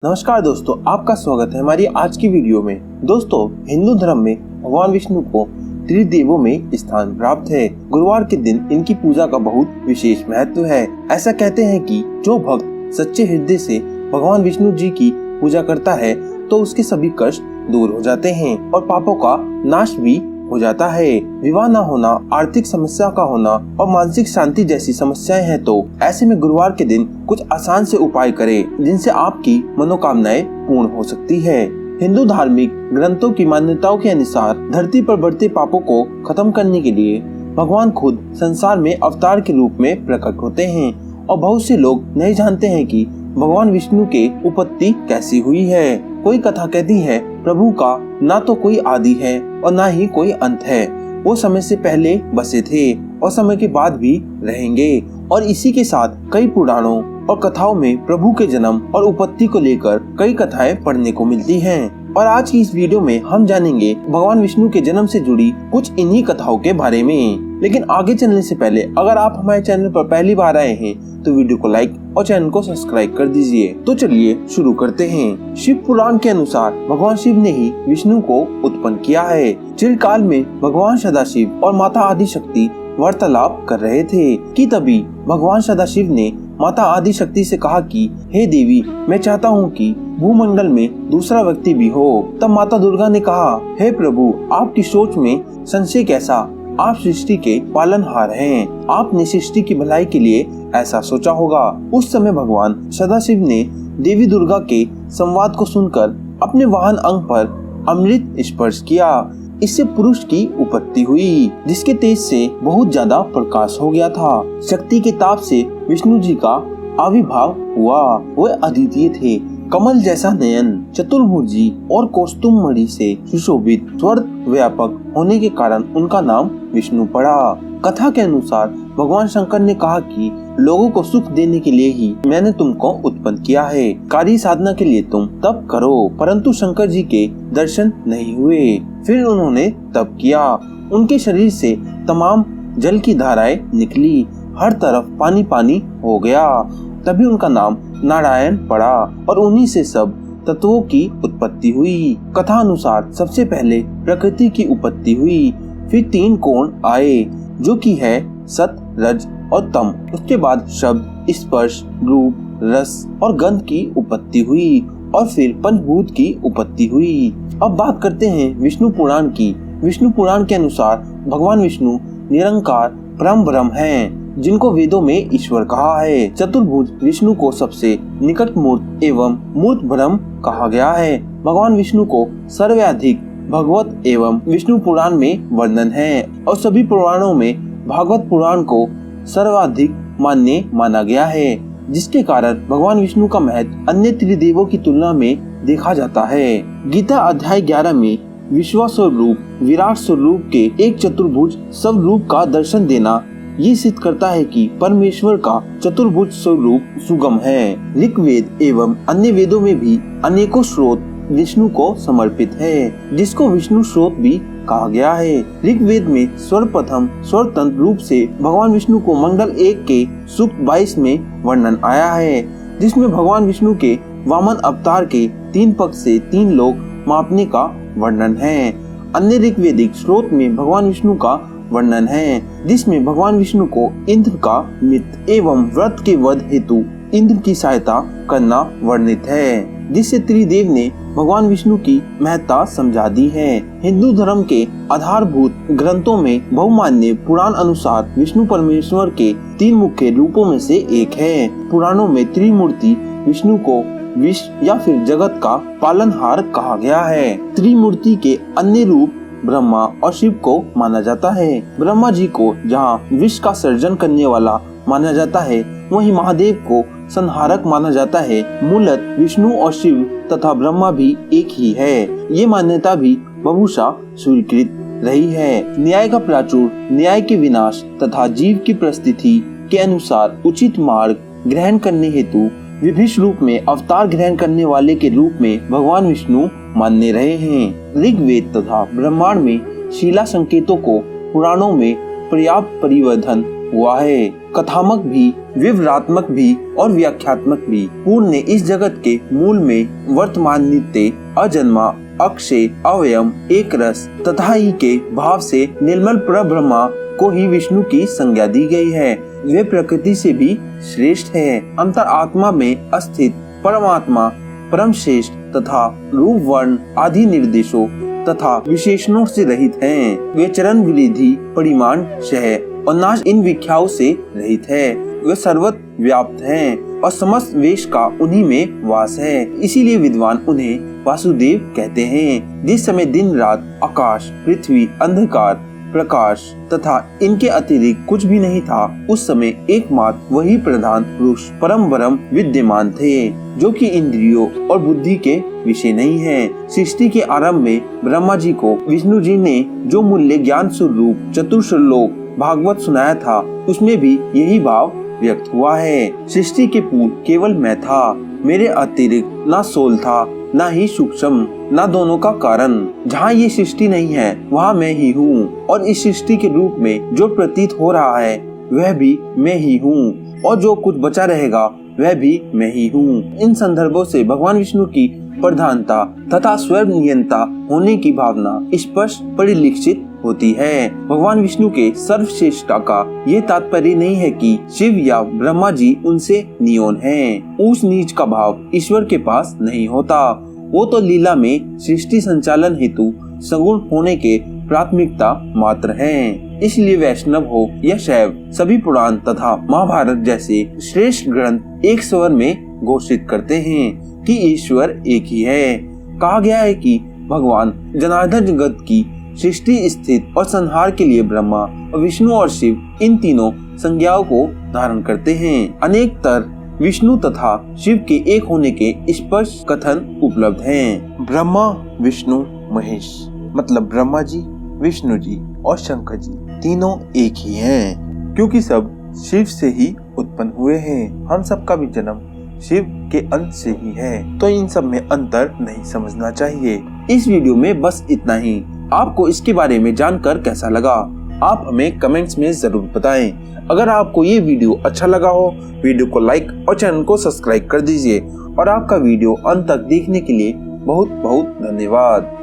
नमस्कार दोस्तों, आपका स्वागत है हमारी आज की वीडियो में। दोस्तों, हिंदू धर्म में भगवान विष्णु को त्रिदेवों में स्थान प्राप्त है। गुरुवार के दिन इनकी पूजा का बहुत विशेष महत्व है। ऐसा कहते हैं कि जो भक्त सच्चे हृदय से भगवान विष्णु जी की पूजा करता है तो उसके सभी कष्ट दूर हो जाते हैं और पापों का नाश भी हो जाता है। विवाह न होना, आर्थिक समस्या का होना और मानसिक शांति जैसी समस्याएं हैं तो ऐसे में गुरुवार के दिन कुछ आसान से उपाय करें जिनसे आपकी मनोकामनाएं पूर्ण हो सकती है। हिंदू धार्मिक ग्रंथों की मान्यताओं के अनुसार धरती पर बढ़ते पापों को खत्म करने के लिए भगवान खुद संसार में अवतार के रूप में प्रकट होते हैं और बहुत से लोग नहीं जानते हैं कि भगवान विष्णु के उत्पत्ति कैसी हुई है। कोई कथा कहती है प्रभु का ना तो कोई आदि है और ना ही कोई अंत है। वो समय से पहले बसे थे और समय के बाद भी रहेंगे। और इसी के साथ कई पुराणों और कथाओं में प्रभु के जन्म और उत्पत्ति को लेकर कई कथाएं पढ़ने को मिलती हैं। और आज की इस वीडियो में हम जानेंगे भगवान विष्णु के जन्म से जुड़ी कुछ इन्हीं कथाओं के बारे में। लेकिन आगे चलने से पहले अगर आप हमारे चैनल पर पहली बार आए हैं तो वीडियो को लाइक और चैनल को सब्सक्राइब कर दीजिए। तो चलिए शुरू करते हैं। शिव पुराण के अनुसार भगवान शिव ने ही विष्णु को उत्पन्न किया है। चिरकाल में भगवान सदाशिव और माता आदिशक्ति वार्तालाप कर रहे थे कि तभी भगवान सदाशिव ने माता आदिशक्ति से कहा कि हे देवी, मैं चाहता हूँ कि भूमंडल में दूसरा व्यक्ति भी हो। तब माता दुर्गा ने कहा, हे प्रभु, आपकी सोच में संशय कैसा? आप सृष्टि के पालनहार हैं। आपने सृष्टि की भलाई के लिए ऐसा सोचा होगा। उस समय भगवान सदाशिव ने देवी दुर्गा के संवाद को सुनकर अपने वाहन अंग पर अमृत स्पर्श किया। इससे पुरुष की उत्पत्ति हुई जिसके तेज से बहुत ज्यादा प्रकाश हो गया था। शक्ति के ताप से विष्णु जी का आविर्भाव हुआ। वे अद्वितीय थे। कमल जैसा नयन, चतुर्भुजी और कौस्तुभ मणि से सुशोभित, स्वर्ग व्यापक होने के कारण उनका नाम विष्णु पड़ा। कथा के अनुसार भगवान शंकर ने कहा कि लोगों को सुख देने के लिए ही मैंने तुमको उत्पन्न किया है। कार्य साधना के लिए तुम तप करो। परंतु शंकर जी के दर्शन नहीं हुए। फिर उन्होंने तप किया। उनके शरीर से तमाम जल की धाराएं निकली। हर तरफ पानी पानी हो गया। तभी उनका नाम नारायण पड़ा और उन्हीं से सब तत्वों की उत्पत्ति हुई। कथा अनुसार सबसे पहले प्रकृति की उत्पत्ति हुई, फिर तीन कोण आए जो कि है सत, रज और तम। उसके बाद शब्द, स्पर्श, रूप, रस और गंध की उत्पत्ति हुई और फिर पंचभूत की उत्पत्ति हुई। अब बात करते हैं विष्णु पुराण की। विष्णु पुराण के अनुसार भगवान विष्णु निरंकार परम ब्रह्म हैं, जिनको वेदों में ईश्वर कहा है। चतुर्भुज विष्णु को सबसे निकट मूर्त एवं मूर्त ब्रह्म कहा गया है। भगवान विष्णु को सर्वाधिक भगवत एवं विष्णु पुराण में वर्णन है और सभी पुराणों में भागवत पुराण को सर्वाधिक मान्य माना गया है, जिसके कारण भगवान विष्णु का महत्व अन्य त्रिदेवों की तुलना में देखा जाता है। गीता अध्याय 11 में विश्व स्वरूप विराट स्वरूप के एक चतुर्भुज सब रूप का दर्शन देना ये सिद्ध करता है कि परमेश्वर का चतुर्भुज स्वरूप सुगम है। ऋग्वेद एवं अन्य वेदों में भी अनेकों स्रोत विष्णु को समर्पित है, जिसको विष्णु स्रोत भी कहा गया है। ऋग्वेद में सर्वप्रथम स्वतंत्र रूप से भगवान विष्णु को मंडल 1 के सूक्त 22 में वर्णन आया है, जिसमें भगवान विष्णु के वामन अवतार के 3 पक्ष से 3 लोक मापने का वर्णन है। अन्य ऋग्वेदिक स्रोत में भगवान विष्णु का वर्णन है, जिसमें भगवान विष्णु को इंद्र का मित्र एवं व्रत के वध हेतु इंद्र की सहायता करना वर्णित है, जिससे त्रिदेव ने भगवान विष्णु की महत्ता समझा दी है। हिंदू धर्म के आधारभूत ग्रंथों में बहुमान्य पुराण अनुसार विष्णु परमेश्वर के 3 मुख्य रूपों में से एक है। पुराणों में त्रिमूर्ति विष्णु को विश्व या फिर जगत का पालनहार कहा गया है। त्रिमूर्ति के अन्य रूप ब्रह्मा और शिव को माना जाता है। ब्रह्मा जी को जहाँ विश्व का सर्जन करने वाला माना जाता है, वहीं महादेव को संहारक माना जाता है। मूलत विष्णु और शिव तथा ब्रह्मा भी एक ही है। ये मान्यता भी बहुशा स्वीकृत रही है। न्याय का प्राचुर, न्याय के विनाश तथा जीव की परिस्थिति के अनुसार उचित मार्ग ग्रहण करने हेतु विभिन्न रूप में अवतार ग्रहण करने वाले के रूप में भगवान विष्णु मान्य रहे हैं। ऋग्वेद तथा ब्रह्मांड में शिला संकेतों को पुराणों में पर्याप्त परिवर्धन हुआ है। कथात्मक भी, विवरणात्मक भी और व्याख्यात्मक भी। पूर्ण ने इस जगत के मूल में वर्तमान, नित्य, अजन्मा, अक्षय, अवयम, एक रस तथा ही के भाव से निर्मल परब्रह्मा को ही विष्णु की संज्ञा दी गई है। वे प्रकृति से भी श्रेष्ठ है। अंतरात्मा में अस्थित परमात्मा परम श्रेष्ठ तथा रूप, वर्ण आदि निर्देशों तथा विशेषणों से रहित हैं। वे चरण, वृद्धि, परिमाण, क्षय और नाश इन विख्याओं से रहित है। वे सर्वत्र व्याप्त हैं और समस्त वेश का उन्हीं में वास है। इसीलिए विद्वान उन्हें वासुदेव कहते हैं। जिस समय दिन रात, आकाश, पृथ्वी, अंधकार, प्रकाश तथा इनके अतिरिक्त कुछ भी नहीं था, उस समय एकमात्र वही प्रधान पुरुष परम ब्रह्म विद्यमान थे, जो कि इंद्रियों और बुद्धि के विषय नहीं है। सृष्टि के आरंभ में ब्रह्मा जी को विष्णु जी ने जो मूल्य ज्ञान स्वरूप चतुर्श्लोक भागवत सुनाया था, उसमें भी यही भाव व्यक्त हुआ है। सृष्टि के पूर्व केवल मैं था, मेरे अतिरिक्त ना सोल था, ना ही सूक्ष्म, ना दोनों का कारण। जहाँ ये सृष्टि नहीं है, वहाँ मैं ही हूँ, और इस सृष्टि के रूप में जो प्रतीत हो रहा है वह भी मैं ही हूँ, और जो कुछ बचा रहेगा वह भी मैं ही हूँ। इन संदर्भों से भगवान विष्णु की प्रधानता तथा स्वयं नियंता होने की भावना स्पष्ट परिलक्षित होती है। भगवान विष्णु के सर्वश्रेष्ठता का ये तात्पर्य नहीं है कि शिव या ब्रह्मा जी उनसे नियोन हैं। ऊंच नीच का भाव ईश्वर के पास नहीं होता। वो तो लीला में सृष्टि संचालन हेतु सगुण होने के प्राथमिकता मात्र हैं। इसलिए वैष्णव हो या शैव, सभी पुराण तथा महाभारत जैसे श्रेष्ठ ग्रंथ एक स्वर में घोषित करते हैं कि ईश्वर एक ही है। कहा गया है कि भगवान जनार्दन जगत की सृष्टि, स्थिति और संहार के लिए ब्रह्मा और विष्णु और शिव इन तीनों संज्ञाओं को धारण करते हैं। अनेक तर विष्णु तथा शिव के एक होने के स्पष्ट कथन उपलब्ध हैं। ब्रह्मा, विष्णु, महेश मतलब ब्रह्मा जी, विष्णु जी और शंकर जी तीनों एक ही हैं, क्योंकि सब शिव से ही उत्पन्न हुए हैं। हम सबका भी जन्म शिव के अंश से ही है, तो इन सब में अंतर नहीं समझना चाहिए। इस वीडियो में बस इतना ही। आपको इसके बारे में जानकर कैसा लगा, आप हमें कमेंट्स में जरूर बताएं। अगर आपको ये वीडियो अच्छा लगा हो, वीडियो को लाइक और चैनल को सब्सक्राइब कर दीजिए। और आपका वीडियो अंत तक देखने के लिए बहुत बहुत धन्यवाद।